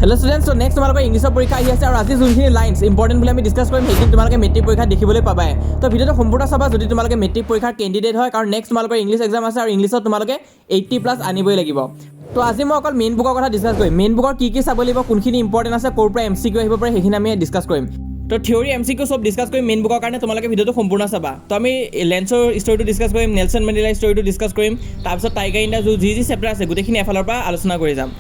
Hello students, तो next तुम्हारे इंग्लिशर परीक्षा आহি আছে আৰু আজি যোনখিনি লাইন্স ইম্পৰ্টেন্ট বুলি আমি ডিসকাস কৰিম সেইখিনি তোমালোকে মেট্ৰিক পৰীক্ষা দেখিবলৈ পাবাই। তো ভিডিওটো সম্পূৰ্ণ চাবা যদি তোমালোকে মেট্ৰিক পৰীক্ষাৰ কেণ্ডিডেট হয়, কাৰণ নেক্সট তোমালোকৰ ইংলিছ এক্সাম আছে আৰু ইংলিছত তোমালোকে 80+ আনিবই লাগিব। তো আজি মই অকল মেইন বুকৰ কথা ডিসকাস কৰিম। মেইন বুকৰ কি চাব লাগিব, কোনখিনি ইম্পৰ্টেন্ট আছে, ক'ৰ পৰা এমচিকিউ আহিব পাৰে সেইখিনি আমি ডিসকাস কৰিম। তো থিওৰি এমচিকিউ সব ডিসকাস কৰিম মেইন বুকৰ কাৰণে তোমালোকে ভিডিওটো সম্পূৰ্ণ চাবা। তো আমি লেন্সৰ ষ্টৰিটো ডিসকাস কৰিম, নেলসন মেণ্ডেলাৰ ষ্টৰিটো ডিসকাস কৰিম, তাৰপিছত টাইগাৰ ইন দ্য জু যি চেপ্টাৰ আছে গোটেইখিনি এফালৰ পৰা আলোচনা কৰি যাম।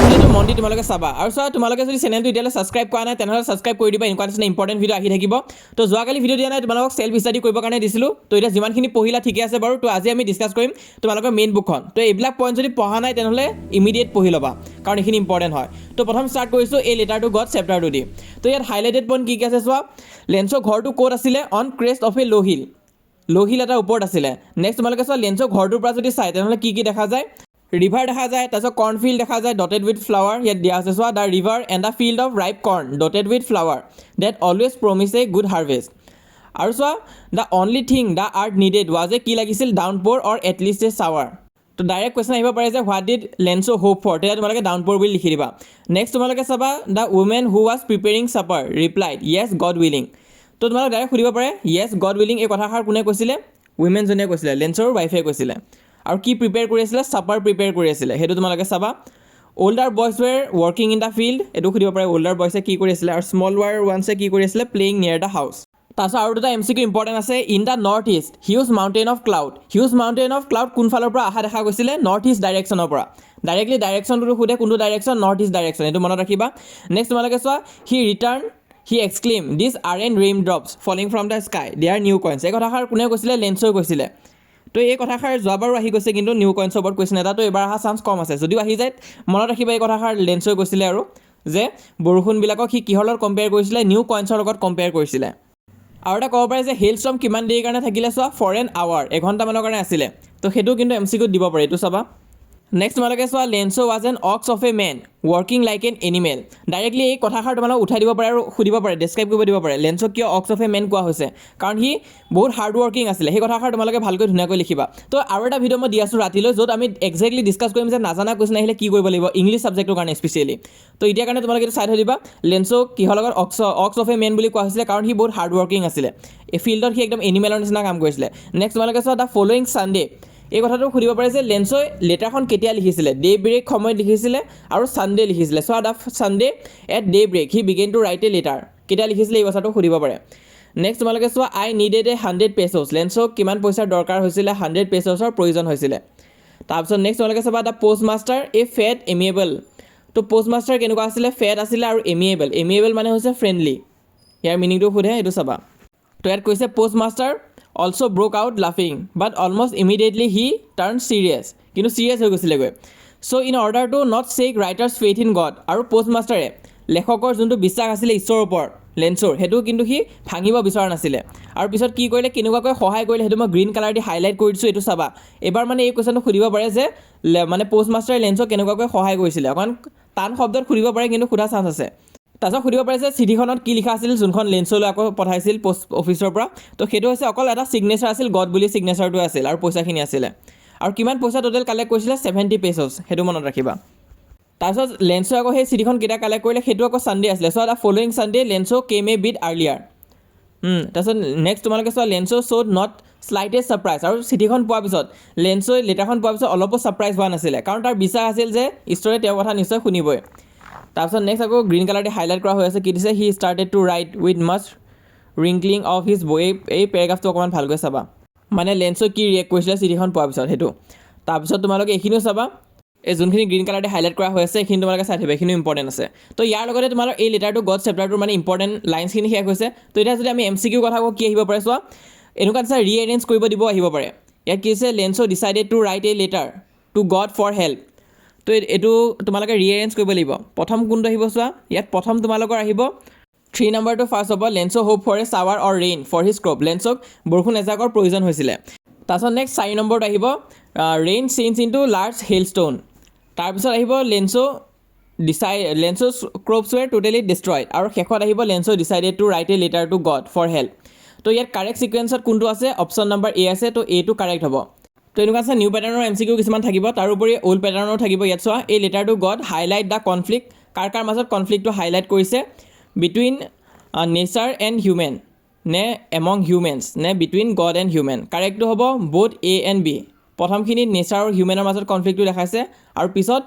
ভিডিওটো মন দি তোমালোকে চাবা আৰু চোৱা তোমালোকে যদি চেনেলটো এতিয়ালৈ ছাবস্ক্ৰাইব কৰা নাই তেনেহ'লে ছাবস্ক্ৰাইব কৰি দিবা, এনেকুৱা নিচিনা ইম্পৰ্টেণ্ট ভিডিও আহি থাকিব। তো যোৱাকালি ভিডিও দিয়া নাই, তোমালোকক চেল্ফ ষ্টাডি কৰিবৰ কাৰণে দিছিলোঁ। তো এতিয়া যিমানখিনি পঢ়িলা ঠিকে আছে বাৰু। তো আজি আমি ডিছকাছ কৰিম তোমালোকৰ মেইন বুকখন। তো এইবিলাক পইণ্ট যদি পঢ়া নাই তেনেহ'লে ইমিডিয়েট পঢ়ি ল'বা, কাৰণ এইখিনি ইম্পৰ্টেণ্ট হয়। তো প্ৰথম ষ্টাৰ্ট কৰিছোঁ এই লেটাৰটো গড চেপ্টাৰটো দি। তো ইয়াত হাইলাইটেড পইণ্ট কি আছে চোৱা। লেন্সৰ ঘৰটো ক'ত আছিলে? অন ক্ৰেষ্ট অফ এ ল' হিল। ল' হিল এটাৰ ওপৰত আছিলে। নেক্সট তোমালোকে চোৱা লেন্সৰ ঘৰটোৰ পৰা যদি চাই তেনেহ'লে কি দেখা যায়? ৰিভাৰ দেখা যায়, তাৰপিছত কৰ্ণফিল্ড দেখা যায় ডটেড উইথ ফ্লাৱাৰ। ইয়াত দিয়া আছে চোৱা, the river and the field of ripe corn dotted with flower that always promise a good harvest. আৰু চোৱা, the only thing the earth needed was a কি লাগিছিল? Downpour or at least a shower. তো direct question আহিব পাৰে যে what did Lencho hope for, তেতিয়া তোমালোকে ডাউনপ'ৰ বুলি লিখি দিবা। নেক্সট তোমালোকে চাবা, the women who was preparing supper replied yes God willing. তো তোমালোকে ডাইৰেক্ট সুধিব পাৰে য়েছ গড উইলিং এই কথাষাৰ কোনে কৈছিলে? উইমেনজনীয়ে কৈছিলে, লেন্সৰ ৱাইফে কৈছিলে। আৰু কি প্ৰিপেয়াৰ কৰি আছিলে? ছাপাৰ প্ৰিপেয়াৰ কৰি আছিলে, সেইটো তোমালোকে চাবা। Older boys were working in the field, এইটো সুধিব পাৰে অল্ডাৰ বয়ছে কি কৰি আছিলে। আৰু স্মল ওৱানছে কি কৰি আছিলে? প্লেয়িং নিয়াৰ দ্য হাউচ। তাৰপিছত আৰু দুটা এমচিকিউ ইম্পৰ্টেণ্ট আছে। In the north east huge mountain of cloud. Huge mountain of cloud কোনফালৰ পৰা অহা দেখা গৈছিলে? নৰ্থ ইষ্ট ডাইৰেকশ্যনৰ পৰা। ডাইৰেক্টলি ডাইৰেকশ্যনটো সোধে, কোনটো ডাইৰেকশ্যন? নৰ্থ ইষ্ট ডাইৰেকশ্যন, এইটো মনত ৰাখিবা। নেক্সট তোমালোকে চোৱা, he exclaim these aren't raindrops falling from the sky they are new coins. এই কথাষাৰ কোনে কৈছিলে? লেন্সই কৈছিলে। তো এই কথাষাৰ যোৱাবাৰো আহি গৈছে, কিন্তু নিউ কইনছৰ ওপৰত কুৱেশ্যন এটা, তো এইবাৰ অহা চান্স কম আছে। যদিও আহি যায় মনত ৰাখিবা এই কথাষাৰ লেন্সই কৈছিলে, আৰু যে বৰষুণবিলাকক সি কিহৰ লগত কম্পেয়াৰ কৰিছিলে? নিউ কইনছৰ লগত কম্পেয়াৰ কৰিছিলে। আৰু এটা ক'ব পাৰে যে হেইলষ্টৰ্ম কিমান দেৰিৰ কাৰণে থাকিলে? চোৱা, ফৰ এন আৱাৰ, এঘণ্টামানৰ কাৰণে আছিলে। তো সেইটো কিন্তু এমচিকিউত দিব পাৰে, এইটো চাবা। নেক্সট তোমালোকে চোৱা, Lencho was an ox of a man working like an animal. Directly এই কথাষাৰ তোমালোকে উঠাই দিব পাৰে আৰু সুধিব পাৰে, ডেছক্ৰাইব কৰিব দিব পাৰে লেন্সক কিয় অক্স অফ এ মেন কোৱা হৈছে, কাৰণ সি বহুত হাৰ্ড ৱৰ্কিং আছিলে। সেই কথাষাৰ তোমালোকে ভালকৈ ধুনীয়াকৈ লিখিবা। তো আৰু এটা ভিডিঅ' মই দি আছোঁ ৰাতিলৈ, য'ত আমি এক্সেক্টলি ডিছকাছ কৰিম যে নাজানা কুৱেশ্যন আহিলে কি কৰিব লাগিব ইংলিছ ছাবজেক্টৰ কাৰণে স্পেচিয়েলি। তো এতিয়াৰ কাৰণে তোমালোকে এইটো চাই থৈ দিবা। লেন্সক কিহৰ লগত অক্স অফ এ মেন বুলি কোৱা হৈছিলে? কাৰণ সি বহুত হাৰ্ড ৱৰ্কিং আছিলে। এই ফিল্ডত সি একদম এনিমেলৰ নিচিনা কাম কৰিছিলে। নেক্সট তোমালোকে চোৱা, দ্য ফ'ল'য়িং ছানডে। এই কথাটো সুধিব পাৰে যে লেন্সই লেটাৰখন কেতিয়া লিখিছিলে? ডে ব্ৰেক সময়ত লিখিছিলে আৰু ছানডে লিখিছিলে। So' the Sunday at daybreak he began to write a letter. কেতিয়া লিখিছিলে এই কথাটো সুধিব পাৰে। নেক্সট তোমালোকে চোৱা, আই নিডেড এ 100 pesos। লেন্সক কিমান পইচাৰ দৰকাৰ হৈছিলে? 100 pesosৰ প্ৰয়োজন হৈছিলে। তাৰপিছত নেক্সট তোমালোকে চাবা, the postmaster a fed amiable. তো প'ষ্ট মাষ্টাৰ কেনেকুৱা আছিলে? ফেড আছিলে আৰু এমিয়েবল। এমিয়েবল মানে হৈছে ফ্ৰেণ্ডলি। ইয়াৰ মিনিংটো সোধে, এইটো চাবা। তো ইয়াত কৈছে postmaster also' broke out লাফিং but almost immediately he turn serious. কিন্তু ছিৰিয়াছ হৈ গৈছিলেগৈ। So' in order to not shake writer's faith in God. আৰু প'ষ্ট মাষ্টাৰে লেখকৰ যোনটো বিশ্বাস আছিলে ঈশ্বৰৰ ওপৰত লেন্সৰ, সেইটো কিন্তু সি ভাঙিব বিচৰা নাছিলে। আৰু পিছত কি কৰিলে, কেনেকুৱাকৈ সহায় কৰিলে, সেইটো মই গ্ৰীণ কালাৰ দি হাইলাইট কৰি দিছোঁ, এইটো চাবা। এবাৰ মানে এই কুৱেশ্যনটো সুধিব পাৰে যে মানে প'ষ্ট মাষ্টাৰে লেন্সক কেনেকুৱাকৈ সহায় কৰিছিলে। অকণ টান শব্দত সুধিব পাৰে, কিন্তু সোধা চান্স আছে। তাৰপিছত সুধিব পাৰে যে চিঠিখনত কি লিখা আছিল যোনখন লেন্সলৈ আকৌ পঠাইছিল প'ষ্ট অফিচৰ পৰা? তো সেইটো হৈছে অকল এটা ছিগনেচাৰ আছিল, গড বুলি ছিগনেচাৰটো আছিল, আৰু পইচাখিনি আছিলে। আৰু কিমান পইচা টোটেল কালেক্ট কৰিছিলে? 70 pesos, সেইটো মনত ৰাখিবা। তাৰপিছত লেন্সো আকৌ সেই চিঠিখন কেতিয়া কালেক্ট কৰিলে? সেইটো আকৌ ছানডে আছিলে। So' the following Sunday Lencho came a bit earlier. তাৰপিছত নেক্সট তোমালোকে চোৱা, লেন্সো শ্ব'ড নট স্লাইটেষ্ট ছাৰপ্ৰাইজ। আৰু চিঠিখন পোৱাৰ পিছত লেন্সই লেটাৰখন পোৱাৰ পিছত অলপো ছাৰপ্ৰাইজ হোৱা নাছিলে, কাৰণ তাৰ বিশ্বাস আছিল যে ঈশ্বৰে তেওঁৰ কথা নিশ্চয় শুনিবই। তাৰপিছত নেক্সট আকৌ গ্ৰীণ কালাৰ দি হাইলাইট কৰা হৈ আছে, কি দিছে? He started to write with much wrinkling of his brow. এই পেৰাগ্ৰাফটো অকণমান ভালকৈ চাবা, মানে লেন্সই কি ৰিয়েক্ট কৰিছিলে চিঠিখন পোৱাৰ পিছত সেইটো। তাৰপিছত তোমালোকে এইখিনিও চাবা, এই যোনখিনি গ্ৰীণ কালাৰ দি হাইলাইট কৰা হৈ আছে এইখিনি তোমালোকে চাই থাকিবা, এইখিনিও ইম্পৰ্টেণ্ট আছে। তো ইয়াৰ লগতে তোমালোকৰ এই লেটাৰটো গড চেপ্টাৰটোৰ মানে ইম্পৰ্টেণ্ট লাইনছখিনি শেষ হৈছে। তো এতিয়া যদি আমি এমচিকিউ কথা কওঁ, কি আহিব পাৰে চোৱা, এনেকুৱা নিচিনা ৰিএৰেঞ্জ কৰিব দিব আহিব পাৰে। ইয়াত কি হৈছে? Lencho decided to write a letter to God for help. তো এইটো তোমালোকে ৰিএৰেঞ্জ কৰিব লাগিব। প্ৰথম কোনটো আহিব চোৱা, ইয়াত প্ৰথম তোমালোকৰ আহিব 3 নম্বৰটো ফাৰ্ষ্ট হ'ব, Lencho hope for a shower or rain for his crop. লেন্সক বৰষুণ এজাকৰ প্ৰয়োজন হৈছিলে। তাৰপিছত নেক্সট 4 নম্বৰটো আহিব, rain change into large hailstone. তাৰপিছত আহিব লেন্সো ক্ৰপছ ৱেৰ টোটেলি ডিষ্ট্ৰইড। আৰু শেষত আহিব Lencho decided to write a letter to God for help. তো ইয়াত কাৰেক্ট ছিকুৱেঞ্চত কোনটো আছে? অপশ্যন নম্বৰ এ আছে, তো এইটো কাৰেক্ট হ'ব। তো এনেকুৱা আছে নিউ পেটাৰ্ণৰ এমচিকিউ কিছুমান থাকিব, তাৰোপৰি অল্ড পেটাৰ্ণৰো থাকিব। ইয়াত চোৱা, এই letter to God highlight the conflict কাৰ কাৰ মাজত কনফ্লিক্টটো হাইলাইট কৰিছে বিটুইন নেচাৰ এণ্ড হিউমেন নে এমং হিউমেনছ নে বিটুইন গড এণ্ড হিউমেন কাৰেক্টটো হ'ব বোথ এ এণ্ড বি প্ৰথমখিনিত নেচাৰ আৰু হিউমেনৰ মাজত কনফ্লিক্টটো দেখাইছে আৰু পিছত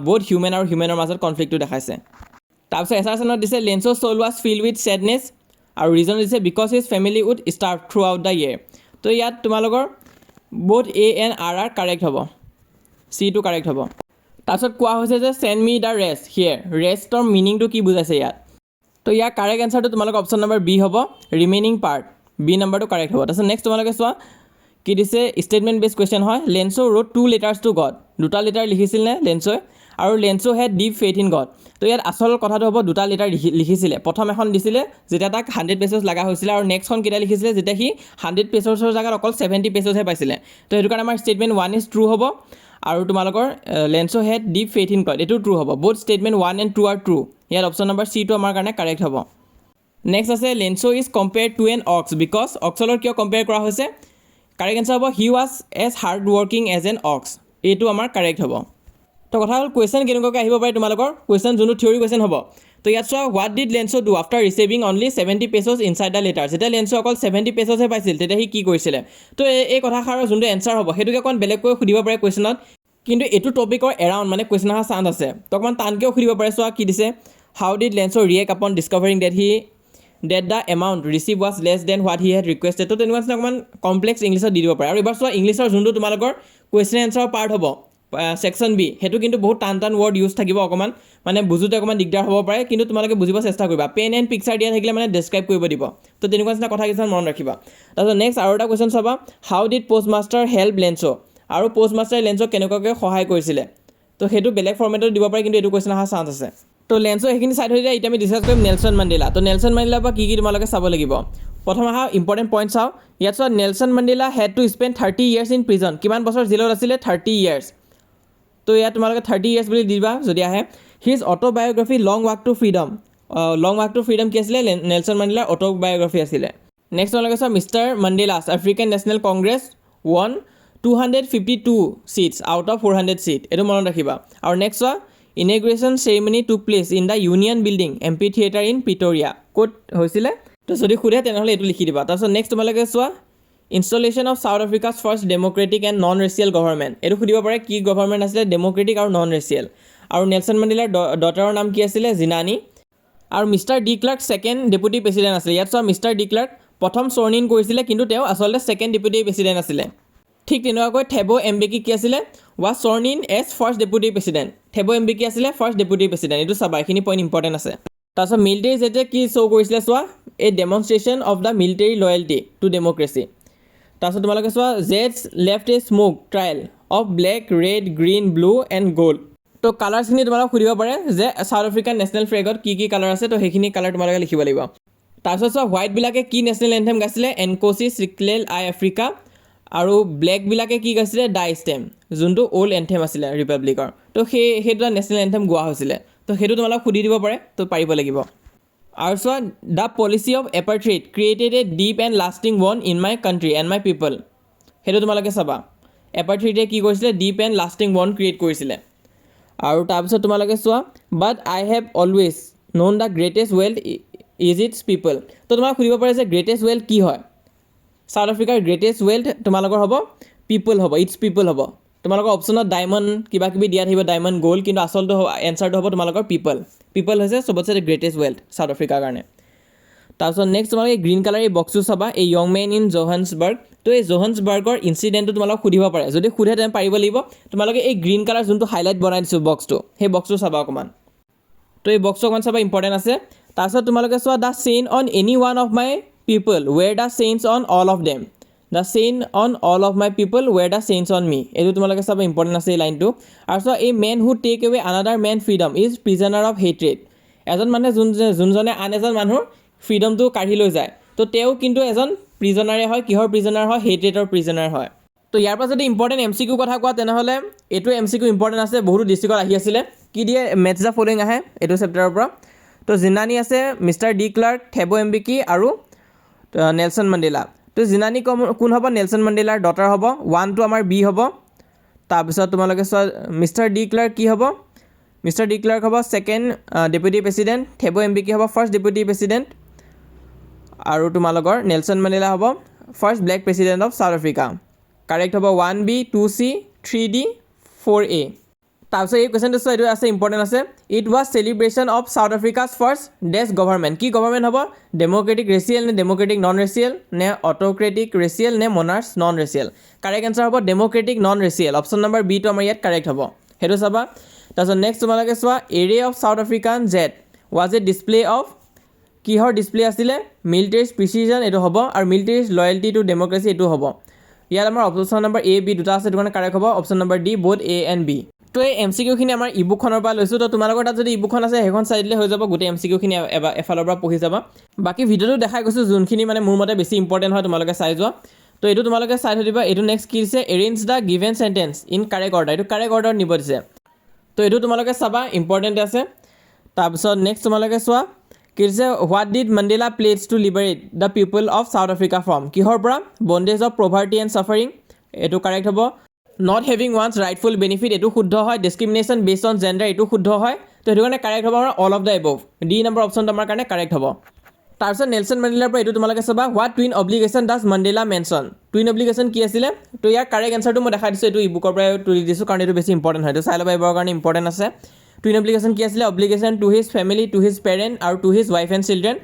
বোথ হিউমেন আৰু হিউমেনৰ মাজত কনফ্লিক্টটো দেখাইছে তাৰপিছত এছাৰছনত দিছে লেন্সৰ soul was fill with sadness আৰু ৰিজন দিছে because his family would starve throughout the year তো ইয়াত তোমালোকৰ both A and are correct হ'ব চিটো কাৰেক্ট হ'ব তাৰপিছত কোৱা হৈছে যে send me the rest here ৰেষ্টৰ মিনিংটো কি বুজাইছে ইয়াত তো ইয়াৰ কাৰেক্ট এনচাৰটো তোমালোকৰ অপশ্যন নম্বৰ বি হ'ব ৰিমেইনিং পাৰ্ট বি নম্বৰটো কাৰেক্ট হ'ব তাৰপিছত নেক্সট তোমালোকে চোৱা কি দিছে ষ্টেটমেণ্ট বেছ কুৱেশ্যন হয় Lencho wrote 2 letters to God দুটা লেটাৰ লিখিছিল নে লেন্সই আৰু Lencho had deep faith in God তো ইয়াত আচল কথাটো হ'ব দুটা লেটাৰ লিখিছিলে প্ৰথম এখন দিছিলে যেতিয়া তাক 100 পেজেছ লগা হৈছিলে আৰু নেক্সটখন কেতিয়া লিখিছিলে যেতিয়া সি 100 পেজেছৰ জেগাত অকল 70 পেজেছহে পাইছিলে তো সেইটো কাৰণে আমাৰ ষ্টেটমেণ্ট 1 ইজ ট্ৰু হ'ব আৰু তোমালোকৰ Lencho had deep faith in God এইটো ট্ৰু হ'ব both statement 1 and 2 are true ইয়াত অপশ্যন নম্বৰ চিটো আমাৰ কাৰণে কাৰেক্ট হ'ব নেক্সট আছে Lencho is compared to an ox because অক্সলৰ কিয় কম্পেয়াৰ কৰা হৈছে কাৰেক্ট এনচাৰ হ'ব he was as hard working as an ox এইটো আমাৰ কাৰেক্ট হ'ব তো কথা হ'ল কুৱেশ্যন কেনেকুৱাকৈ আহিব পাৰে তোমালোকৰ কুৱেশ্যন যোনটো থিয়ৰী কুৱেশ্যন হ'ব তো ইয়াত চোৱা what did লেন্সো do after receiving only 70 pages inside the letter যেতিয়া লেন্সো অকল 70 পেজেছহে পাইছিল তেতিয়া সি কি কৰিছিলে তো এই কথাষাৰৰ যোনটো এনচাৰ হ'ব সেইটোকে অকণ বেলেগকৈ সুধিব পাৰে কুৱেশ্যনত কিন্তু এইটো টপিকৰ এৰাউণ্ড মানে কুৱেশ্যন অহা চান্স আছে তো অকণমান টানকৈও সুধিব পাৰে চোৱা কি দিছে হাউ ডিড লেন্সো ৰিয়েক্ট আপন ডিস্কভাৰিং that the amount received was less than what he had requested তো তেনেকুৱা নিচিনা অকণমান কমপ্লেক্স ইংলিছত দি দিব পাৰে আৰু এবাৰ চোৱা ইংলিছৰ যোনটো তোমালোকৰ কুৱেশ্যন এনচাৰৰ পাৰ্ট হ'ব ছেকশ্যন বি সেইটো কিন্তু বহুত টান ৱৰ্ড ইউজ থাকিব অকণমান মানে বুজোতে অকণমান দিগদাৰ হ'ব পাৰে কিন্তু তোমালোকে বুজিব চেষ্টা কৰিবা পেন এণ্ড পিকচাৰ দিয়া থাকিলে মানে ডেছক্ৰাইব কৰিব দিব তো তেনেকুৱা নিচিনা কথা কিছুমান মনত ৰাখিবা তাৰপিছত নেক্সট আৰু এটা কুৱেশ্যন চাবা হাউ ডিড পষ্ট মাষ্টাৰ হেল্প লেন্সো আৰু পষ্ট মাষ্টাৰে লেন্সক কেনেকুৱাকৈ সহায় কৰিছিলে তো সেইটো বেলেগ ফৰ্মেটত দিব পাৰে কিন্তু এইটো কুৱেশ্যন অহা চান্স আছে তো লেন্সো সেইখিনি চাই থৈ দিয়া এতিয়া আমি ডিছকাছ কৰিম নেলছন মাণ্ডেলা তো নেলছন মাণ্ডেলাৰ পৰা কি তোমালোকে চাব লাগিব প্ৰথম অহা ইম্পৰ্টেণ্ট পইণ্ট চাওঁ ইয়াত চোৱা Nelson Mandela head to spend 30 years in prison কিমান বছৰ জেলত আছিলে 30 years তো ইয়াত তোমালোকে 30 years বুলি দিবা যদি আহে his autobiography Long Walk to Freedom কি আছিলে নেলছন মাণ্ডেলাৰ অটোবায়োগ্ৰাফি আছিলে নেক্সট তোমালোকে চোৱা mister Mandela's African National Congress won 252 seats out of 400 seat এইটো মনত ৰাখিবা আৰু নেক্সট চোৱা inauguration ceremony took place in the Union building amphitheatre in Pretoria ক'ত হৈছিলে তো যদি সোধে তেনেহ'লে এইটো লিখি দিবা তাৰপিছত নেক্সট তোমালোকে চোৱা installation of South Africa's first democratic and non racial government এইটো সুধিব পাৰে কি গভৰ্ণমেণ্ট আছিলে ডেম'ক্ৰেটিক আৰু নন ৰেচিয়েল আৰু নেলছন মাণ্ডেলাৰ ডটাৰৰ নাম কি আছিলে জিনানী আৰু mister de Klerk second deputy president আছিলে ইয়াত চোৱা মিষ্টাৰ ডি ক্লাৰ্ক প্ৰথম স্বৰ্ণ ইন কৰিছিলে কিন্তু তেওঁ আচলতে ছেকেণ্ড ডেপুটি প্ৰেছিডেণ্ট আছিলে ঠিক তেনেকুৱাকৈ থেবো এম্বেকি কি আছিলে was sworn in as first deputy president Thabo Mbeki আছিলে ফাৰ্ষ্ট ডেপুটি প্ৰেছিডেণ্ট এইটো চাবা এইখিনি পইণ্ট ইম্পৰ্টেণ্ট আছে তাৰপিছত মিলিটেৰী জেটে কি শ্ব' কৰিছিলে চোৱা a demonstration of the military loyalty to democracy তাৰপিছত তোমালোকে চোৱা jets left a smoke trail of black red green blue and gold তো কালাৰ্ছখিনি তোমালোকক সুধিব পাৰে যে চাউথ আফ্ৰিকান নেশ্যনেল ফ্লেগত কি কি কালাৰ আছে তো সেইখিনি কালাৰ তোমালোকে লিখিব লাগিব তাৰপিছত চোৱা হোৱাইটবিলাকে কি নেশ্যনেল এন্থেম গাইছিলে এনক'চি চিক্লেল আই আফ্ৰিকা আৰু ব্লেকবিলাকে কি গাইছিলে ডাই ষ্টেম যোনটো অল্ড এন্থেম আছিলে ৰিপাব্লিকৰ তো সেইটো নেশ্যনেল এন্থেম গোৱা হৈছিলে তো সেইটো তোমালোক সুধি দিব পাৰে তো পাৰিব লাগিব আৰু চোৱা the policy of apartheid created a deep and lasting ওৱান in my country and my people সেইটো তোমালোকে চাবা এপাৰ্থ্ৰাইডে কি কৰিছিলে ডিপ এণ্ড লাষ্টিং ওৱান ক্ৰিয়েট কৰিছিলে আৰু তাৰপিছত তোমালোকে চোৱা but I have always known the greatest wealth is its people তো তোমালোক সুধিব পাৰে যে গ্ৰেটেষ্ট ৱেল্থ কি হয় চাউথ আফ্ৰিকাৰ গ্ৰেটেষ্ট ৱেল্থ তোমালোকৰ হ'ব পিপল হ'ব ইটছ পিপল হ'ব তোমালোকৰ অপশ্যনত ডায়মণ্ড কিবা কিবি দিয়া থাকিব ডায়মণ্ড গ'ল্ড কিন্তু আচলটো এনচাৰটো হ'ব তোমালোকৰ পিপল হৈছে চবতছে গ্ৰেটেষ্ট ৱেল্থ চাউথ আফ্ৰিকাৰ কাৰণে তাৰপিছত নেক্সট তোমালোকে গ্ৰীণ কালাৰ এই বক্সটো চাবা এই য়ং মেন ইন জোহান্সবাৰ্গ তো এই জোহান্সবাৰ্গৰ ইনচিডেণ্টটো তোমালোক সুধিব পাৰে যদি সোধে তেনে পাৰিব লাগিব তোমালোকে এই গ্ৰীণ কালাৰ যোনটো হাইলাইট বনাই দিছোঁ বক্সটো সেই বক্সটো চাবা অকণমান তো এই বক্সটো অকণমান চাবা ইম্পৰ্টেণ্ট আছে তাৰপিছত তোমালোকে চোৱা the chain on any one of my people where the saints on all of them the saint on all of my people where the saints on me এইটো তোমালোকে চাবা ইম্পৰ্টেণ্ট আছে এই লাইনটো আৰু চোৱা এই man who take away another man freedom is prisoner of hatred এজন মানুহে যোনজনে আন এজন মানুহৰ ফ্ৰীডমটো কাঢ়ি লৈ যায় তো তেওঁ কিন্তু এজন প্ৰিজনাৰে হয় কিহৰ প্ৰিজনাৰ হয় হেট্ৰেডৰ প্ৰিজনাৰ হয় তো ইয়াৰ পৰা যদি ইম্পৰ্টেণ্ট এম চি কিউ কথা কোৱা তেনেহ'লে এইটো এম চি কিউ ইম্পৰ্টেণ্ট আছে বহুতো ডিষ্ট্ৰিক্টত আহি আছিলে কি দিয়ে মেটছ দ্য ফলোইং আহে এইটো চেপ্টাৰৰ পৰা তো জিনানী আছে মিষ্টাৰ ডি ক্লাৰ্ক থেবো এম্বেকি আৰু নেলছন মাণ্ডেলা তো জিনানী কোন হ'ব নেলছন মাণ্ডেলাৰ ডটাৰ হ'ব 1টো আমাৰ বি হ'ব তাৰপিছত তোমালোকে চোৱা মিষ্টাৰ ডি ক্লাৰ্ক কি হ'ব মিষ্টাৰ ডি ক্লাৰ্ক হ'ব ছেকেণ্ড ডেপুটি প্ৰেছিডেণ্ট, থেবো এম্বিকি হ'ব ফাৰ্ষ্ট ডেপুটি প্ৰেছিডেণ্ট, আৰু তোমালোকৰ নেলছন মেণ্ডেলা হ'ব first black president of South Africa. Correct হ'ব 1B 2C 3D 4A। তাৰপিছত এই কুৱেশ্যনটো চোৱা, এইটো আছে ইম্পৰ্টেণ্ট আছে। It was celebration of South Africa's first ডেছ গভৰ্ণমেণ্ট। কি গভৰ্ণমেণ্ট হ'ব? ডেম'ক্ৰেটিক ৰেচিয়েল নে ডেম'ক্ৰেটিক নন ৰেচিয়েল নে অট'ক্ৰেটিক ৰেচিয়েল নে monarchs non racial? Correct answer হ'ব democratic non racial. Option number বিটো আমাৰ ইয়াত কাৰেক্ট হ'ব, সেইটো চাবা। তাৰপিছত নেক্সট তোমালোকে চোৱা, array of South African jet was a display of, কিহৰ ডিছপ্লে আছিলে? মিলিটেৰিজ প্ৰিচিজন এইটো হ'ব, আৰু মিলিটেৰিজ লয়েলটি টু ডেম'ক্ৰেচি এইটো হ'ব। ইয়াত আমাৰ অপশ্যন নম্বৰ A, B দুটা আছে, এইটো কাৰণে কাৰেক্ট হ'ব option number D, both A and B। তো এই MCQখিনি আমাৰ ই বুকখনৰ পৰা লৈছোঁ। তো তোমালোকৰ তাত যদি ই বুকখন আছে সেইখন চাই দিলে হৈ যাব, গোটেই MCQখিনি এফালৰ পৰা পঢ়ি যাবা। বাকী ভিডিঅ'টো দেখাই গৈছোঁ যোনখিনি মানে মোৰ মতে বেছি ইম্পৰ্টেণ্ট হয়, তোমালোকে চাই যোৱা। তো এইটো তোমালোকে চাই থৈ দিবা। এইটো নেক্সট কি দিছে? Arrange the given sentence in correct order. এইটো কাৰেক্ট অৰ্ডাৰত নিব দিছে, তো এইটো তোমালোকে চাবা, ইম্পৰ্টেণ্ট আছে। তাৰপিছত নেক্সট তোমালোকে চোৱা, কি দিছে? What did Mandela pledge to liberate the people of South Africa from? কিহৰ পৰা? Bondage of poverty and suffering, এইটো কাৰেক্ট হ'ব। Not having one's rightful benefit, এইটো শুদ্ধ হয়। ডিছক্ৰিমিনেশ্যন বেছড অন জেণ্ডাৰ, এইটো শুদ্ধ হয়। তো সেইটো কাৰণে কাৰেক্ট হ'ব আমাৰ all of the above, D number অপশ্যনটো আমাৰ কাৰণে কাৰেক্ট হ'ব। তাৰপিছত নেলছন মেণ্ডেলাৰ পৰা এইটো তোমালোকে চাবা, what twin obligation does Mandela mention? Twin obligation কি আছিলে? তো ইয়াৰ কাৰেক্ট এনচাৰটো মই দেখাই দিছোঁ, এইটো ই বুকৰ পৰাই তুলি দিছোঁ কাৰণ এইটো বেছি ইম্পৰ্টেণ্ট হয়, এইটো চাই ল'বা, এইবাৰৰ কাৰণে ইম্পৰ্টেণ্ট আছে। টুইন অব্লিগেশ্যন কি আছিলে? Obligation to his family, to his parent আৰু to his wife and children.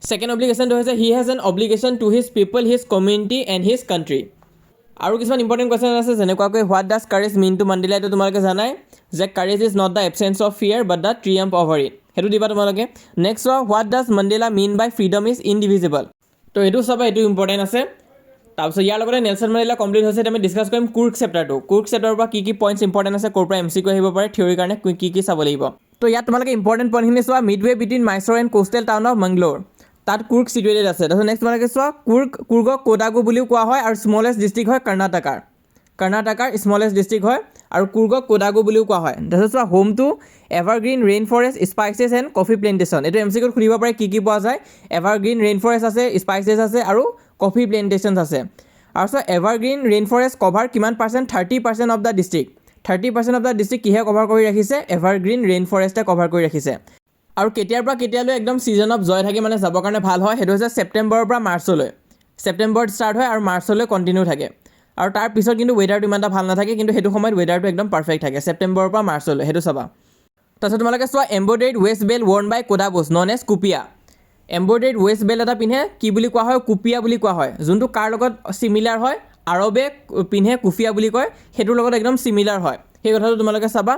Second অব্লিগেশ্যনটো হৈছে he has an obligation to his people, his community and his country. আৰু কিছুমান ইম্পৰ্টেণ্ট কুৱেশ্যন আছে, যেনেকুৱাকৈ what does courage mean to Mandela? এইটো তোমালোকে জানাই যে courage is not the absence of fear but the triumph over it, সেইটো দিবা তোমালোকে। নেক্সট চোৱা, what does Mandela mean by freedom is indivisible? তো এইটো চাবা, এইটো ইম্পৰ্টেণ্ট আছে। তাৰপিছত ইয়াৰ লগতে নেলছন মেণ্ডেলা কমপ্লিট হৈছে, আমি ডিছকাছ কৰিম কুৰ্ক চেপ্টাৰটো। কুৰ্ক চেপ্টাৰৰ পৰা কি পইণ্টছ ইম্পৰ্টেণ্ট আছে, ক'ৰ পৰা MCQ আহিব পাৰে, থিয়ৰীৰ কাৰণে কি চাব লাগিব। তো ইয়াত তোমালোকে ইম্পৰ্টেণ্ট পইণ্টখিনি চোৱা, midway between Mysore and coastal town of Mangalore, তাত কুৰ্ক চিটুৱেটেড আছে। তাৰপিছত নেক্সট তোমালোকে চোৱা, কুৰ্গক কোডাগু বুলিও কোৱা হয়, আৰু স্মলেষ্ট ডিষ্ট্ৰিক্ট হয় কৰ্ণাটকাৰ স্মলেষ্ট ডিষ্ট্ৰিক্ট হয়, আৰু কুৰ্গক কোডাগু বুলিও কোৱা হয়। তাৰপিছত চোৱা, home to evergreen rain forest, spices and coffee plantation. এইটো MCQত সুধিব পাৰে কি পোৱা যায়। এভাৰগ্ৰীণ ৰেইন ফৰেষ্ট আছে, স্পাইচেছ আছে, আৰু কফি প্লেণ্টেশ্যনছ আছে। আৰু চোৱা, এভাৰগ্ৰীণ ৰেইন ফৰেষ্ট কভাৰ কিমান percent? 30% of the district. 30% of the district কিহে কভাৰ কৰি ৰাখিছে? এভাৰগ্ৰীণ ৰেইন ফৰেষ্টে কভাৰ কৰি ৰাখিছে। আৰু কেতিয়াৰ পৰা কেতিয়ালৈ একদম ছিজন অফ জয় থাকে, মানে যাবৰ কাৰণে ভাল হয়, সেইটো হৈছে ছেপ্টেম্বৰৰ পৰা মাৰ্চলৈ। ছেপ্টেম্বৰত ষ্টাৰ্ট হয় আৰু মাৰ্চলৈ কণ্টিনিউ থাকে। আৰু তাৰ পিছত কিন্তু ৱেডাৰটো ইমান এটা ভাল নাথাকে, কিন্তু সেইটো সময়ত ৱেডাৰটো একদম পাৰফেক্ট থাকে ছেপ্টেম্বৰৰ পৰা মাৰ্চলৈ, সেইটো চাবা। তাৰপিছত তোমালোকে চোৱা, এম্ব্ৰইডাৰীড ৱেষ্ট বেল্ট ৱৰ্ন বাই কোডাবুছ নন এজ কুপিয়া। এম্ব্ৰইডাৰীড ৱেষ্ট বেল্ট এটা পিন্ধে, কি বুলি কোৱা হয়? কুপিয়া বুলি কোৱা হয়। যোনটো কাৰ লগত চিমিলাৰ হয়? আৰবে পিন্ধে কুফিয়া বুলি কয়, সেইটোৰ লগত একদম চিমিলাৰ হয়, সেই কথাটো তোমালোকে চাবা।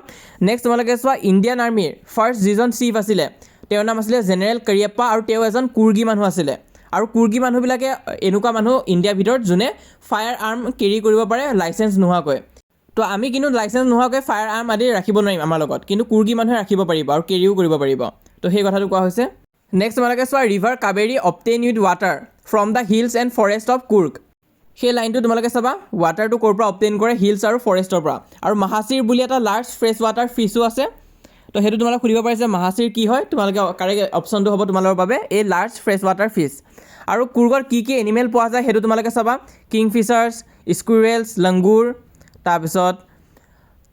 নেক্সট তোমালোকে চোৱা, ইণ্ডিয়ান আৰ্মিৰ ফাৰ্ষ্ট যিজন চিফ আছিলে, তেওঁৰ নাম আছিলে জেনেৰেল কৰিয়েপ্পা, আৰু তেওঁ এজন কুৰ্গী মানুহ আছিলে। আৰু কুৰ্গী মানুহবিলাকে এনেকুৱা মানুহ ইণ্ডিয়াৰ ভিতৰত যোনে ফায়াৰ আৰ্ম কেৰি কৰিব পাৰে লাইচেঞ্চ নোহোৱাকৈ। তো আমি কিন্তু লাইচেঞ্চ নোহোৱাকৈ ফায়াৰ আৰ্ম আদি ৰাখিব নোৱাৰিম আমাৰ লগত, কিন্তু কুৰ্গী মানুহে ৰাখিব পাৰিব আৰু কেৰিও কৰিব পাৰিব। তো সেই কথাটো কোৱা হৈছে। নেক্সট তোমালোকে চোৱা, river Kaveri obtain with water from the hills and forest of Coorg. সেই লাইনটো তোমালোকে চাবা, ৱাটাৰটো ক'ৰ পৰা অবটেইন কৰে? হিলছ আৰু ফৰেষ্টৰ পৰা। আৰু মাহাচিৰ বুলি এটা লাৰ্জ ফ্ৰেছ ৱাটাৰ ফিছো আছে, তো সেইটো তোমালোকে সুধিব পাৰিছে মাহাচিৰ কি হয়? তোমালোকে কাৰেক্ট অপশ্যনটো হ'ব তোমালোকৰ বাবে এই লাৰ্জ ফ্ৰেছ ৱাটাৰ ফিছ। আৰু কুৰ্গত কি এনিমেল পোৱা যায় সেইটো তোমালোকে চাবা, কিংফিচাৰ্ছ, স্কুইৰেলছ, লংগুৰ, তাৰপিছত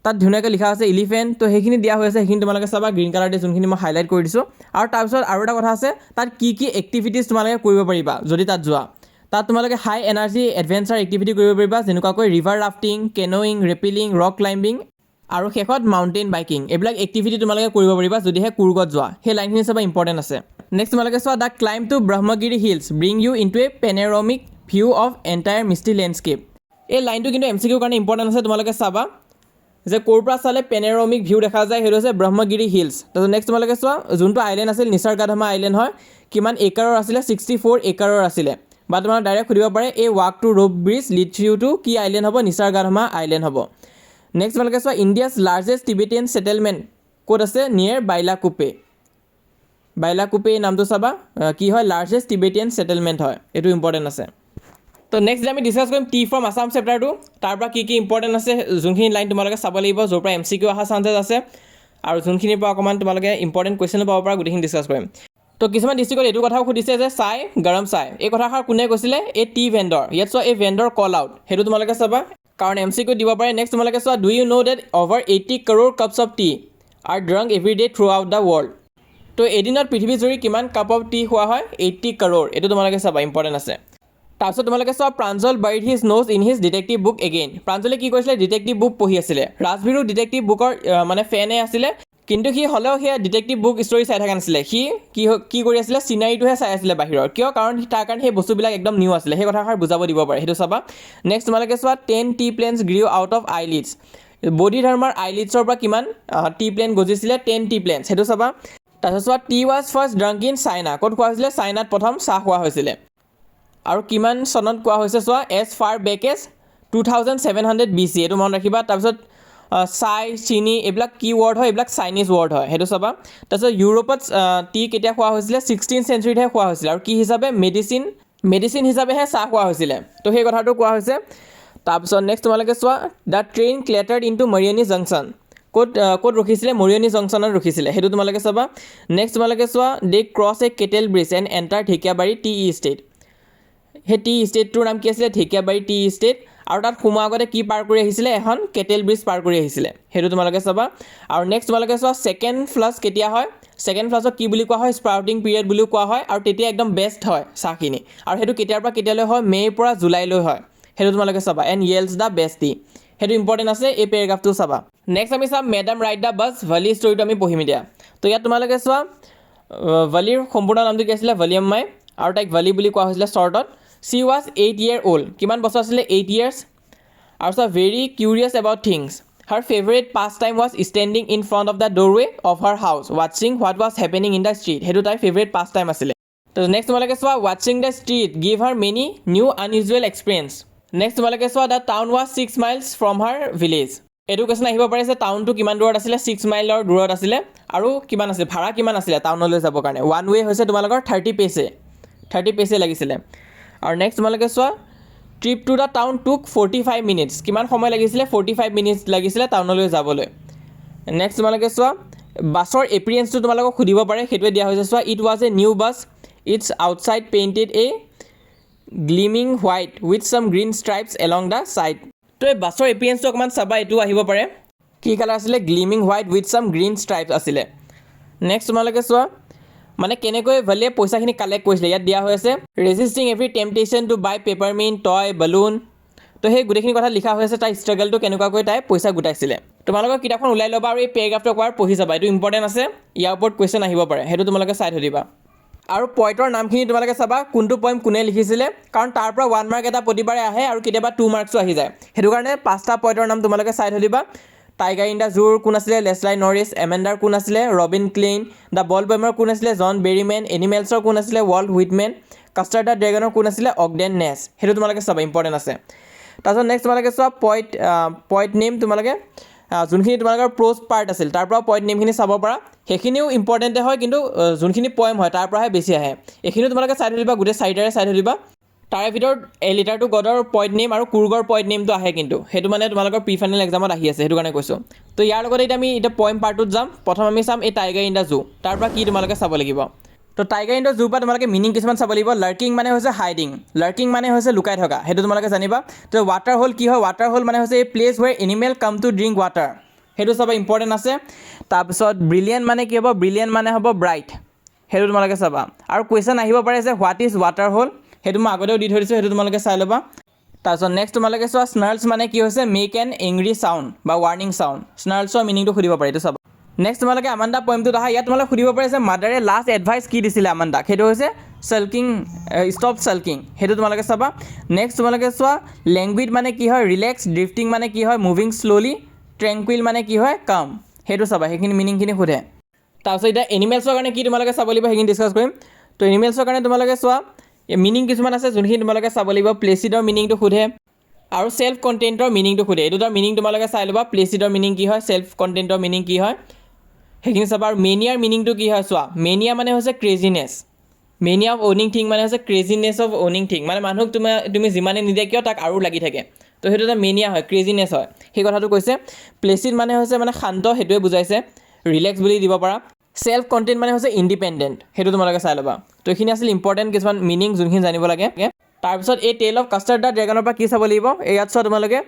তাত ধুনীয়াকৈ লিখা আছে এলিফেণ্ট। তো সেইখিনি দিয়া হৈ আছে, সেইখিনি তোমালোকে চাবা গ্ৰীণ কালাৰ দি, যোনখিনি মই হাইলাইট কৰি দিছোঁ। আৰু তাৰপিছত আৰু এটা কথা আছে, তাত কি এক্টিভিটিজ তোমালোকে কৰিব পাৰিবা যদি তাত যোৱা। তাত তোমালোকে হাই এনাৰ্জি এডভেঞ্চাৰ এক্টিভিটি কৰিব পাৰিবা, যেনেকুৱাকৈ river rafting, canoeing, ৰেপিলিং, rock climbing, আৰু শেষত মাউণ্টেইন বাইকিং। এইবিলাক এক্টিভিটি তোমালোকে কৰিব পাৰিবা যদিহে কুৰ্গত যোৱা। সেই লাইনখিনি চাবা, ইম্পৰ্টেণ্ট আছে। নেক্সট তোমালোকে চোৱা, the climb to Brahmagiri hills bring you into a panoramic view of entire misty landscape. এই লাইনটো কিন্তু MCQৰ কাৰণে ইম্পৰ্টেণ্ট আছে, তোমালোকে চাবা যে ক'ৰ পৰা চালে পেনেৰমিক ভিউ দেখা যায়, সেইটো হৈছে ব্ৰহ্মগিৰি হিলছ। তাৰপিছত নেক্সট তোমালোকে চোৱা, যোনটো আইলেণ্ড আছিল নিচাৰ্গাধামা আইলেণ্ড হয়, কিমান একাৰৰ আছিলে? 64 একাৰৰ আছিলে। বা তোমাৰ ডাইৰেক্ট সুধিব পাৰে, এই walk to rope bridge leads you to কি আইলেণ্ড হ'ব? নিচাৰ্গাধামা আইলেণ্ড হ'ব। নেক্সট তোমালোকে চোৱা, ইণ্ডিয়াছ লাৰ্জেষ্ট টিবেটিয়ান ছেটেলমেণ্ট ক'ত আছে? নিয়েৰ বাইলাকুপে। বাইলাকুপে নামটো চাবা, কি হয়? লাৰ্জেষ্ট টিবেটিয়ান ছেটেলমেণ্ট হয়, এইটো ইম্পৰ্টেণ্ট আছে। তো নেক্সট আমি ডিছকাছ কৰিম টি ফ্ৰম আছাম চেপ্টাৰটো, তাৰ পৰা কি ইম্পৰ্টেণ্ট আছে, যোনখিনি লাইন তোমালোকে চাব লাগিব, য'ৰ পৰা MCQ অহা চান্সেছ আছে, আৰু যোনখিনিৰ পৰা অকণমান তোমালোকে ইম্পৰ্টেণ্ট কুৱেশ্যন পাব পৰা, গোটেইখিনি ডিছকাছ কৰিম। তো কিছুমান ডিষ্ট্ৰিক্টত এইটো কথাও সুধিছে যে চাই গৰম চাই, এই কথাষাৰ কোনে কৈছিলে? এই টি ভেণ্ডৰ। ইয়াত চোৱা, এই ভেণ্ডৰ কল আউট, সেইটো তোমালোকে চাবা কাৰণ MCQ দিব পাৰে। নেক্সট তোমালোকে চোৱা, do you know' that over 80 crore cups of tea are drunk every day throughout the world. তো এদিনত পৃথিৱীজুৰি কিমান কাপ অফ টি খোৱা হয়? 80 crore। এইটো তোমালোকে চাবা, ইম্পৰ্টেণ্ট আছে। তাৰপিছত তোমালোকে চোৱা, Pranjal buried his nose in his detective book again. প্ৰাঞ্জলে কি কৰিছিলে? ডিটেক্টিভ বুক পঢ়ি আছিলে। ৰাজবীৰো ডিটেক্টিভ বুকৰ মানে ফেনে আছিলে, কিন্তু সি হ'লেও সেয়া ডিটেক্টিভ বুক ষ্টৰী চাই থকা নাছিলে। সি কি কৰি আছিলে? চিনাৰীটোহে চাই আছিলে বাহিৰৰ। কিয়? কাৰণ তাৰ কাৰণে সেই বস্তুবিলাক একদম নিউ আছিলে। সেই কথাষাৰ বুজাব দিব পাৰে, সেইটো চাবা। নেক্সট তোমালোকে চোৱা, 10 tea plants grew out of eyelids. বডি ধৰ্মৰ আইলিডছৰ পৰা কিমান টি প্লেণ্ট গজিছিলে? 10 টি প্লেণ্টছ, সেইটো চাবা। তাৰপিছত চোৱা, tea was first drunk in China. ক'ত খোৱা হৈছিলে? চাইনাত প্ৰথম চাহ খোৱা হৈছিলে। আৰু কিমান চনত কোৱা হৈছে চোৱা? As far back as 2700 BC। এইটো মনত ৰাখিবা। তাৰপিছত চাই, চিনি, এইবিলাক কি ৱৰ্ড হয়? এইবিলাক চাইনিজ ৱৰ্ড হয়, সেইটো চাবা। তাৰপিছত ইউৰোপত টি কেতিয়া খোৱা হৈছিলে? 16th centuryতহে খোৱা হৈছিলে। আৰু কি হিচাপে? মেডিচিন হিচাপেহে চাহ খোৱা হৈছিলে। তো সেই কথাটো কোৱা হৈছে। তাৰপিছত নেক্সট তোমালোকে চোৱা, the train clattered into Mariani junction. ক'ত ৰখিছিলে? মৰিয়নি জংচনত ৰখিছিলে, সেইটো তোমালোকে চাবা। নেক্সট তোমালোকে চোৱা, they cross a cattle bridge and enter Dhekiabari tea estate. সেই টি ষ্টেটটোৰ নাম কি আছিলে? Dhekiabari tea estate. আৰু তাত সোমোৱাৰ আগতে কি পাৰ কৰি আহিছিলে? এখন কেটেল ব্ৰিজ পাৰ কৰি আহিছিলে, সেইটো তোমালোকে চাবা। আৰু নেক্সট তোমালোকে চোৱা, ছেকেণ্ড ফ্লাছ কেতিয়া হয়? ছেকেণ্ড ফ্লাছক কি বুলি কোৱা হয়? স্প্ৰাউটিং পিৰিয়ড বুলিও কোৱা হয়। আৰু তেতিয়া একদম বেষ্ট হয় চাহখিনি। আৰু সেইটো কেতিয়াৰ পৰা কেতিয়ালৈ হয়? মে'ৰ পৰা জুলাইলৈ হয়, সেইটো তোমালোকে চাবা। এণ্ড য়েল্ডছ দ্য বেষ্ট টি, সেইটো ইম্পৰ্টেণ্ট আছে, এই পেৰাগ্ৰাফটো চাবা। নেক্সট আমি চাম মেডাম ৰাইট দ্য বাছ ভালি ষ্টৰিটো আমি পঢ়িম এতিয়া। তো ইয়াত তোমালোকে চোৱা, ভালিৰ সম্পূৰ্ণ নামটো কি আছিলে? ভালিয়াম্মাই। আৰু তাইক ভালি বুলি কোৱা হৈছিলে শ্বৰ্টত। She was 8 year old। কিমান বছৰ আছিলে? 8 years। আৰু চোৱা, very curious about things. Her favourite pastime was standing in front of the doorway of her house ৱাটছিং what was happening in the street. সেইটো তাইৰ ফেভৰেট পাছ টাইম আছিলে। তো নেক্সট তোমালোকে চোৱা, ৱাটছিং the street give her many new unusual experience. Next তোমালোকে চোৱা, the town was 6 miles from her village. এইটো কুৱেশ্যন আহিব পাৰে যে টাউনটো কিমান দূৰত আছিলে? 6 mileৰ দূৰত আছিলে। আৰু কিমান আছিলে? ভাড়া কিমান আছিলে টাউনলৈ যাবৰ কাৰণে? 1 way হৈছে তোমালোকৰ 30 paise লাগিছিলে। আৰু নেক্সট তোমালোকে চোৱা, ট্ৰিপ টু দ্য টাউন টুক 45 minutes। কিমান সময় লাগিছিলে? 45 minutes লাগিছিলে টাউনলৈ যাবলৈ। নেক্সট তোমালোকে চোৱা, বাছৰ এপিৰিয়েঞ্চটো তোমালোকক সুধিব পাৰে, সেইটোৱে দিয়া হৈছে। চোৱা, it was a new bus, its outside painted a gleaming white with some green stripes along the side. তো এই বাছৰ এপিৰিয়েঞ্চটো অকণমান চাবা, এইটো আহিব পাৰে। কি কালাৰ আছিলে? Gleaming white with some green stripes আছিলে। নেক্সট তোমালোকে চোৱা, মানে কেনেকৈ ভালিয়ে পইচাখিনি কালেক্ট কৰিছিলে, ইয়াত দিয়া হৈ আছে। ৰেজিষ্টিং এভৰি টেম্পটেশ্যন টু বাই পেপাৰমিণ্ট, টয়, বেলুন। তো সেই গোটেইখিনি কথা লিখা হৈ আছে, তাই ষ্ট্ৰাগলটো কেনেকুৱাকৈ তাই পইচা গোটাইছিলে। তোমালোকৰ কিতাপখন ওলাই ল'বা আৰু এই পেৰাগ্ৰাফটো একবাৰ পঢ়ি যাবা, এইটো ইম্পৰ্টেণ্ট আছে। ইয়াৰ ওপৰত কুৱেশ্যন আহিব পাৰে, সেইটো তোমালোকে চাই থৈ দিবা। আৰু পইণ্টৰ নামখিনি তোমালোকে চাবা, কোনটো পইণ্ট কোনে লিখিছিলে, কাৰণ তাৰ পৰা 1 mark এটা প্ৰতিবাৰে আহে আৰু কেতিয়াবা 2 marksও আহি যায়। সেইটো কাৰণে 5টা পইণ্টৰ নাম তোমালোকে চাই থৈ দিবা। টাইগাৰ ইন দ্য জুৰ কোন আছিলে? লেছলাই নৰিছ। এমেণ্ডাৰ কোন আছিলে? ৰবিন ক্লেইন। দ্য বল বেমৰ কোন আছিলে? জন বেৰীমেন। এনিমেলছৰ কোন আছিলে? Walt Whitman. কাষ্টাৰ্ড দ্য ড্ৰেগনৰ কোন আছিলে? অগডেন নেছ। সেইটো তোমালোকে চাবা, ইম্পৰ্টেণ্ট আছে। তাৰপিছত নেক্সট তোমালোকে চোৱা, পইণ্ট নেম তোমালোকে যোনখিনি তোমালোকৰ প্ৰ'জ পাৰ্ট আছিল তাৰ পৰা পইণ্ট নেমখিনি চাব পাৰা। সেইখিনিও ইম্পৰ্টেণ্টে হয়, কিন্তু যোনখিনি পয়েম হয় তাৰ পৰাহে বেছি আহে। এইখিনিও তোমালোকে চাই থৈ দিবা, গোটেই 4টাৰে চাই থৈ দিবা। তাৰে ভিতৰত এ লিটাৰ টু গডৰ পইণ্ট নেম আৰু কুৰ্গৰ পইণ্ট নেমটো আহে, কিন্তু সেইটো মানে তোমালোকৰ প্ৰি ফাইনেল এক্সামত আহি আছে, সেইটো কাৰণে কৈছোঁ। তো ইয়াৰ লগতে এতিয়া আমি পইণ্ট পাৰ্টটোত যাম। প্ৰথম আমি চাম এই টাইগাৰ ইন দ্য জু, তাৰ পৰা কি তোমালোকে চাব লাগিব। তো টাইগাৰ ইন দ্য জুৰ পৰা তোমালোকে মিনিং কিছুমান চাব লাগিব। লাৰ্কিং মানে হৈছে হাইডিং, লাৰ্কিং মানে হৈছে লুকাই থকা, সেইটো তোমালোকে জানিবা। তো ৱাটাৰ হোল কি হয়? ৱাটাৰ হোল মানে হৈছে এই place where animal come to drink water, সেইটো চাবা, ইম্পৰ্টেণ্ট আছে। তাৰপিছত ব্ৰিলিয়েণ্ট মানে কি হ'ব? ব্ৰিলিয়েণ্ট মানে হ'ব ব্ৰাইট, সেইটো তোমালোকে চাবা। আৰু কুৱেশ্যন আহিব পাৰে যে হোৱাট ইজ ৱাটাৰ হোল, সেইটো মই আগতেও দি থৈ দিছোঁ, সেইটো তোমালোকে চাই ল'বা। তাৰপিছত নেক্সট তোমালোকে চোৱা, স্নাৰ্লছ মানে কি হৈছে? মেক এন এংগ্ৰি চাউণ্ড বা ৱাৰ্নিং চাউণ্ড। স্নাৰ্লছৰ মিনিংটো সুধিব পাৰে, এইটো চাবা। নেক্সট তোমালোকে আমাণ্ডা পইমটোত আহা। ইয়াত তোমালোকে সুধিব পাৰে যে মাদাৰে লাষ্ট এডভাইচ কি দিছিলে আমাণ্ডাক, সেইটো হৈছে চাল্কিং, ষ্টপ চাল্কিং, সেইটো তোমালোকে চাবা। নেক্সট তোমালোকে চোৱা, লেংগুইড মানে কি হয়? ৰিলেক্স। ড্ৰিফটিং মানে কি হয়? Moving slowly. ট্ৰেংকুইল মানে কি হয়? কাম, সেইটো চাবা, সেইখিনি মিনিংখিনি সোধে। তাৰপিছত এতিয়া এনিমেলছৰ কাৰণে কি তোমালোকে চাব লাগিব, সেইখিনি ডিছকাছ কৰিম। তো এনিমেলছৰ কাৰণে তোমালোকে চোৱা, মিনিং কিছুমান আছে যোনখিনি তোমালোকে চাব লাগিব। প্লেচিডৰ মিনিংটো সোধে আৰু চেল্ফ কণ্টেণ্টৰ মিনিংটো সোধে। এই দুটাৰ মিনিং তোমালোকে চাই ল'বা। প্লেচিডৰ মিনিং কি হয়? চেল্ফ কণ্টেণ্টৰ মিনিং কি হয়? সেইখিনি চাবা। আৰু মেনিয়াৰ মিনিংটো কি হয় চোৱা। মেনিয়া মানে হৈছে ক্ৰেজিনেছ। মেনিয়া অফ অ'নিং থিং মানে হৈছে ক্ৰেজিনেছ অফ অ'নিং থিং, মানে মানুহক তুমি যিমানে নিদিয়া কিয় তাক আৰু লাগি থাকে। তো সেইটো এটা মেনিয়া হয়, ক্ৰেজিনেছ হয়, সেই কথাটো কৈছে। প্লেচিড মানে হৈছে মানে শান্ত, সেইটোৱে বুজাইছে। ৰিলেক্স বুলি দিব পাৰা। চেল্ফ কণ্টেণ্ট মানে হৈছে ইণ্ডিপেণ্ডেণ্ট, সেইটো তোমালোকে চাই ল'বা। তো এইখিনি আছিল ইম্পৰ্টেণ্ট কিছুমান মিনিং যোনখিনি জানিব লাগে। তাৰপিছত এই টেইল অফ কাষ্টাৰ্ড দ্য ড্ৰেগনৰ পৰা কি চাব লাগিব, ইয়াত চোৱা তোমালোকে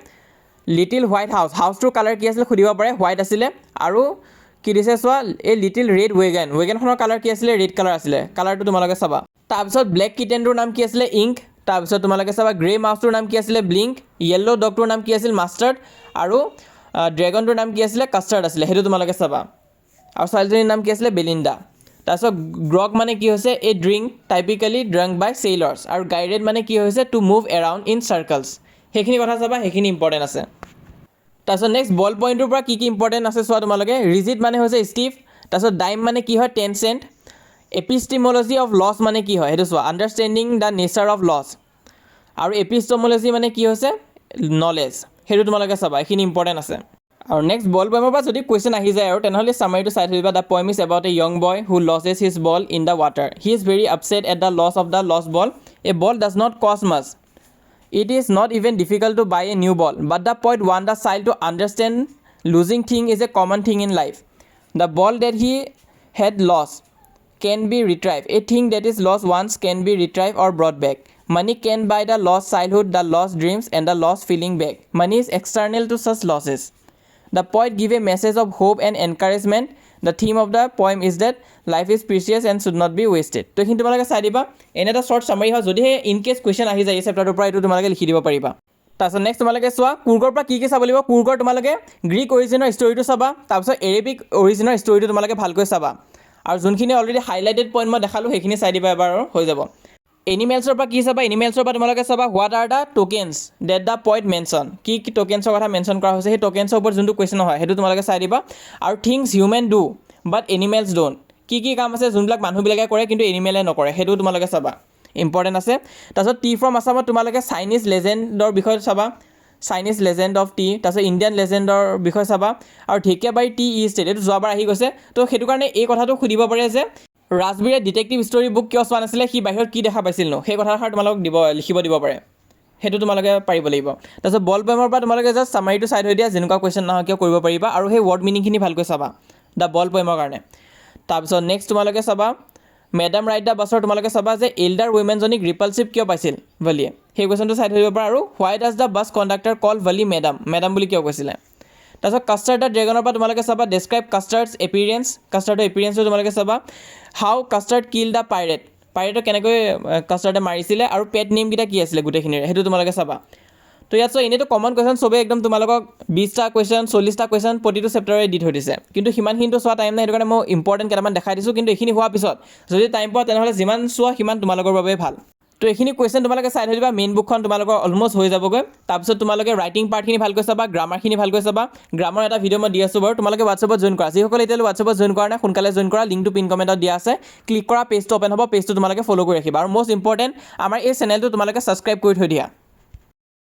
লিটিল হোৱাইট হাউচ, হাউচটোৰ কালাৰ কি আছিলে সুধিব পাৰে, হোৱাইট আছিলে। আৰু কি দিছে চোৱা এই লিটিল ৰেড ৱেগন ৱেগনখনৰ কালাৰ কি আছিলে ৰেড কালাৰ আছিলে কালাৰটো তোমালোকে চাবা তাৰপিছত ব্লেক কিটেনটোৰ নাম কি আছিলে ইংক তাৰপিছত তোমালোকে চাবা গ্ৰে মাউচটোৰ নাম কি আছিলে ব্লিংক য়েল্ল' ডগটোৰ নাম কি আছিল মাষ্টাৰ্ড আৰু ড্ৰেগনটোৰ নাম কি আছিলে কাষ্টাৰ্ড আছিলে সেইটো তোমালোকে চাবা আৰু ছোৱালীজনীৰ নাম কি আছিলে বেলিণ্ডা তাৰপিছত গ্ৰগ মানে কি হৈছে এ ড্ৰিংক টাইপিকেলি ড্ৰাংক বাই চেইলাৰ্ছ আৰু গাইডেড মানে কি হৈছে to move around in circles সেইখিনি কথা চাবা সেইখিনি ইম্পৰ্টেণ্ট আছে তাৰপিছত নেক্সট বল পইণ্টটোৰ পৰা কি ইম্পৰ্টেণ্ট আছে চোৱা তোমালোকে ৰিজিড মানে হৈছে ষ্টিফ তাৰপিছত ডাইম মানে কি হয় 10 চেণ্ট এপিষ্টিমলজি অফ লছ মানে কি হয় সেইটো চোৱা understanding the nature of laws আৰু এপিষ্টমলজি মানে কি হৈছে নলেজ সেইটো তোমালোকে চাবা এইখিনি ইম্পৰ্টেণ্ট আছে আৰু নেক্সট বল পয়েমৰ পৰা যদি কুৱেশ্যন আহি যায় আৰু তেনেহ'লে চামাৰিটো চাই থৈ দিবা the poem is about a young boy who loses his ball in the water he is very upset at the loss of the lost ball a ball does not cost much It is not even difficult to buy a new ball, but the poet wants the child to understand losing thing is a common thing in life. The ball that he had lost can be retrieved. A thing that is lost once can be retrieved or brought back. Money can buy the lost childhood, the lost dreams, and the lost feeling back. Money is external to such losses. The poet gives a message of hope and encouragement. The theme of the poem is that life is precious and should not be wasted. তো এইখিনি তোমালোকে চাই দিবা এনে এটা short চামাৰি হয় যদিহে in cash question আহি যায় এই চেপ্টাৰটোৰ পৰা এইটো তোমালোকে লিখি দিব পাৰিবা তাৰপিছত নেক্সট তোমালোকে চোৱা কুৰ্গৰ পৰা কি চাব লাগিব কুৰ্গৰ তোমালোকে গ্ৰীক অৰিজিনৰ ষ্টৰিটো চাবা তাৰপিছত এৰেবিক অৰিজিনৰ ষ্টৰিটো তোমালোকে ভালকৈ চাবা আৰু যোনখিনি অলৰেডি হাইলাইটেড পইণ্ট মই দেখালোঁ সেইখিনি চাই দিবা এবাৰ আৰু হৈ যাব এনিমেলছৰ পৰা কি চাবা এনিমেলছৰ পৰা তোমালোকে চাবা what are the tokens that the point mention কি টোকেনছৰ কথা মেনশ্যন কৰা হৈছে সেই টোকেনছৰ ওপৰত যোনটো কুৱেশ্যন হয় সেইটো তোমালোকে চাই দিবা আৰু things human do but animals don't কি কাম আছে যোনবিলাক মানুহবিলাকে কৰে কিন্তু এনিমেলে নকৰে সেইটো তোমালোকে চাবা ইম্পৰ্টেণ্ট আছে তাৰপিছত টি ফ্ৰম আছামত তোমালোকে চাইনিজ লেজেণ্ডৰ বিষয়ে চাবা চাইনিজ লেজেণ্ড অফ টি তাৰপিছত ইণ্ডিয়ান লেজেণ্ডৰ বিষয়ে চাবা আৰু ঢেকীয়াবাৰী টি ষ্টেট এইটো যোৱাবাৰ আহি গৈছে তো সেইটো কাৰণে এই কথাটো সুধিব পাৰে যে ৰাজবীৰে ডিটেক্টিভ ষ্টৰি বুক কিয় চোৱা নাছিলে সি বাহিৰত কি দেখা পাইছিল নো সেই কথাষাৰ তোমালোকক লিখিব দিব পাৰে সেইটো তোমালোকে পাৰিব লাগিব তাৰপিছত বল পয়েমৰ পৰা তোমালোকে জাষ্ট চামাৰিটো চাই থৈ দিয়া যেনেকুৱা কুৱেশ্যন নহয় কিয় কৰিব পাৰিবা আৰু সেই ৱৰ্ড মিনিংখিনি ভালকৈ চাবা দ্য বল পয়েমৰ কাৰণে তাৰপিছত নেক্সট তোমালোকে চাবা মেডাম ৰাইট দ্য বাছৰ তোমালোকে চাবা যে এল্ডাৰ উইমেনজনীক ৰিপালচিভ কিয় পাইছিল ভলিয়ে সেই কুৱেশ্যনটো চাই থৈ দিব পাৰা আৰু হোৱাই ডাজ দ্য বাছ কণ্ডাক্টৰ কল ভলি মেডাম বুলি কিয় কৈছিলে তাৰপিছত কাষ্টাৰ্ড দ্য ড্ৰেগনৰ পৰা তোমালোকে চাবা ডেছক্ৰাইব কাষ্টাৰ্ডছ এপিৰিয়েঞ্চ কাষ্টাৰ্ডৰ এপিৰিয়েঞ্চটো তোমালোকে চাবা হাউ কাষ্টাৰ্ড কিল দ্য পাইৰেটক কেনেকৈ কাষ্টাৰ্ডে মাৰিছিলে আৰু পেট নেমকেইটা কি আছিলে গোটেইখিনিৰে সেইটো তোমালোকে চাবা তো ইয়াত এনেইতো কমন কুৱেশ্যন চবেই একদম তোমালোকক 20টা কুৱেশ্যন 40টা কুৱেশ্যন প্ৰতিটো চেপ্টাৰে দি থৈ দিছে কিন্তু সিমানখিনিতো চোৱা টাইম নাই সেইটো কাৰণে মই ইম্পৰ্টেণ্ট কেইটামান দেখাই দিছোঁ কিন্তু এইখিনি হোৱাৰ পিছত যদি টাইম পোৱা তেনেহ'লে যিমান চোৱা সিমান তোমালোকৰ বাবে ভাল তো এইখিনি কুৱেশ্যন তোমালোকে চাই থৈ দিবা মেইন বুকখন তোমালোকৰ অলমষ্ট হৈ যাবগৈ তাৰপিছত তোমালোকে ৰাইটিং পাৰ্টখিনি ভালকৈ চাবা গ্ৰামাৰখিনি ভালকৈ চাবা গ্ৰামাৰ এটা ভিডিঅ' মই দি আছোঁ বাৰু তোমালোকে হোৱাটছএপত জইন কৰা যিসকলে এতিয়ালৈ হোৱাটছএপত জইন কৰা নাই সোনকালে জইন কৰা লিংকটো পিন কমেণ্টত দিয়া আছে ক্লিক কৰা পেজটো অ'পেন হ'ব পেজটো তোমালোকে ফ'ল' কৰি ৰাখিবা আৰু মষ্ট ইম্পৰ্টেণ্ট আমাৰ এই চেনেলটো তোমালোকে ছাবস্ক্ৰাইব কৰি থৈ দিয়া